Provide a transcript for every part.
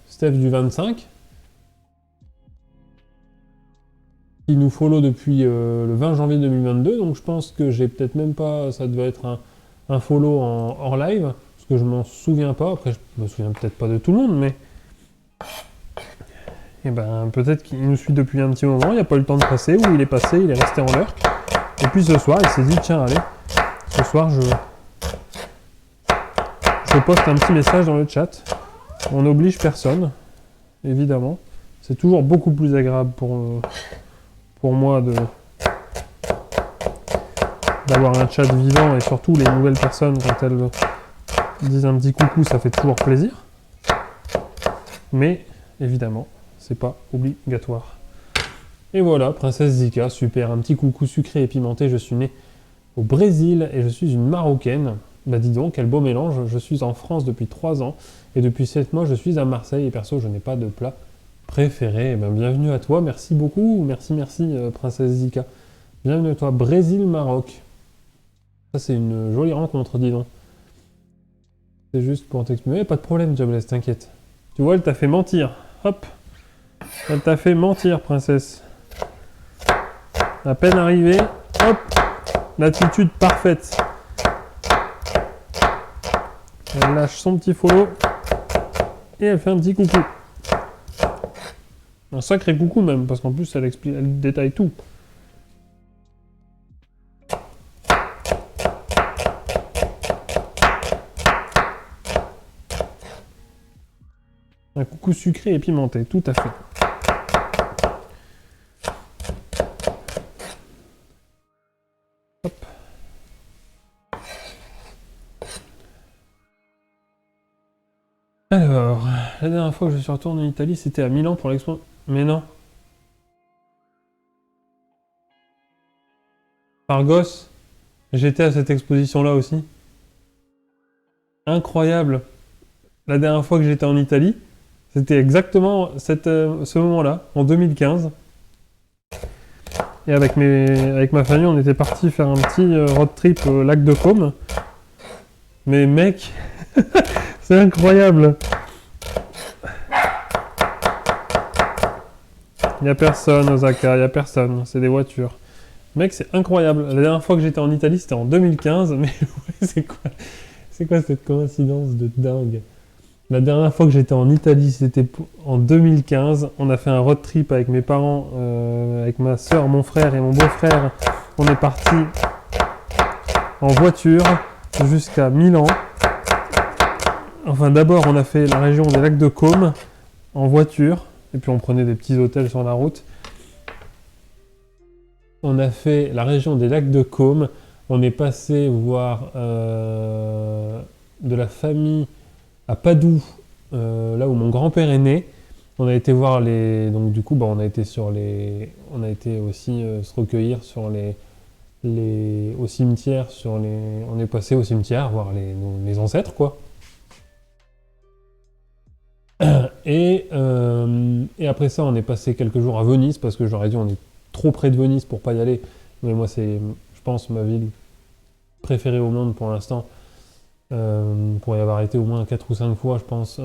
Steph du 25, qui nous follow depuis le 20 janvier 2022, donc je pense que j'ai peut-être même pas, ça devait être un follow en hors live, parce que je m'en souviens pas, après je me souviens peut-être pas de tout le monde, mais et ben peut-être qu'il nous suit depuis un petit moment, il n'a pas eu le temps de passer, ou il est passé, il est resté en lurk, et puis ce soir il s'est dit tiens allez, ce soir je poste un petit message dans le chat, on n'oblige personne, évidemment, c'est toujours beaucoup plus agréable pour moi d'avoir un chat vivant, et surtout les nouvelles personnes quand elles disent un petit coucou, ça fait toujours plaisir. Mais évidemment, c'est pas obligatoire. Et voilà, Princesse Zika, super, un petit coucou sucré et pimenté. Je suis né au Brésil et je suis une Marocaine. Bah dis donc, quel beau mélange. Je suis en France depuis 3 ans et depuis 7 mois, je suis à Marseille. Et perso, je n'ai pas de plat préféré. Et ben, bienvenue à toi, merci beaucoup. Merci, Princesse Zika. Bienvenue à toi, Brésil-Maroc. Ça, c'est une jolie rencontre, dis donc. C'est juste pour t'exprimer. Pas de problème, Jobless, t'inquiète. Tu vois, elle t'a fait mentir. Hop. Elle t'a fait mentir, princesse. À peine arrivée, hop. L'attitude parfaite. Elle lâche son petit follow. Et elle fait un petit coucou. Un sacré coucou même, parce qu'en plus, elle détaille tout. Un coucou sucré et pimenté, tout à fait. Hop. Alors, la dernière fois que je suis retourné en Italie, c'était à Milan pour l'expo. Mais non. Argos, j'étais à cette exposition-là aussi. Incroyable. La dernière fois que j'étais en Italie, c'était exactement ce moment-là, en 2015. Et avec ma famille, on était parti faire un petit road trip au lac de Côme. Mais mec, c'est incroyable. Il n'y a personne, Osaka, il n'y a personne, c'est des voitures. Mec, c'est incroyable. La dernière fois que j'étais en Italie, c'était en 2015. Mais c'est quoi cette coïncidence de dingue? La dernière fois que j'étais en Italie, c'était en 2015. On a fait un road trip avec mes parents, avec ma soeur, mon frère et mon beau-frère. On est parti en voiture jusqu'à Milan. Enfin, d'abord, on a fait la région des lacs de Côme en voiture. Et puis, on prenait des petits hôtels sur la route. On a fait la région des lacs de Côme. On est passé voir de la famille à Padoue, là où mon grand-père est né. On a été voir les... Donc du coup, on a été sur les... On a été aussi se recueillir sur au cimetière, On est passé au cimetière voir mes ancêtres, quoi. Et après ça, on est passé quelques jours à Venise, parce que j'aurais dit on est trop près de Venise pour pas y aller. Mais moi, c'est, je pense, ma ville préférée au monde pour l'instant. Pour y avoir été au moins 4 ou 5 fois, je pense.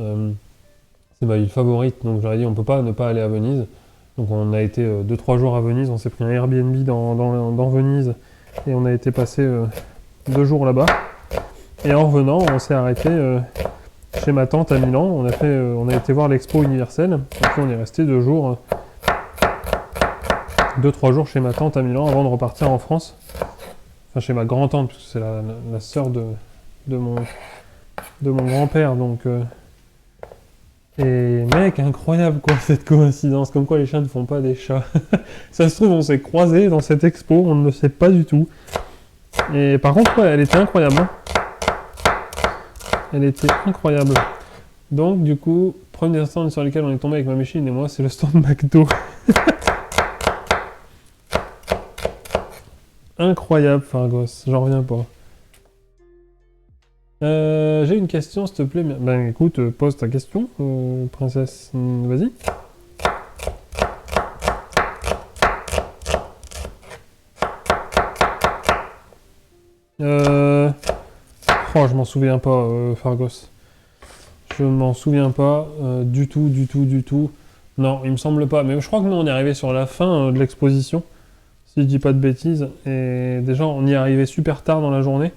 C'est ma ville favorite, donc j'aurais dit on peut pas ne pas aller à Venise. Donc on a été 2-3 jours à Venise, on s'est pris un Airbnb dans Venise et on a été passer 2 jours là-bas. Et en revenant, on s'est arrêté chez ma tante à Milan. On a été voir l'expo universelle. Et puis on est resté 2-3 jours chez ma tante à Milan avant de repartir en France. Enfin chez ma grand-tante, parce que c'est la sœur de mon grand-père, donc et mec, incroyable quoi cette coïncidence, comme quoi les chiens ne font pas des chats. Ça se trouve on s'est croisés dans cette expo, on ne le sait pas du tout. Et par contre ouais, elle était incroyable, hein. Elle était incroyable. Donc du coup, premier stand sur lequel on est tombé avec ma machine et moi, c'est le stand McDo. Incroyable Fargos, j'en reviens pas. J'ai une question, s'il te plaît. Ben écoute, pose ta question, princesse. Vas-y. Oh, je m'en souviens pas, Fargos. Je m'en souviens pas du tout, du tout, du tout. Non, il me semble pas. Mais je crois que nous, on est arrivé sur la fin de l'exposition, si je dis pas de bêtises. Et déjà, on y est arrivé super tard dans la journée.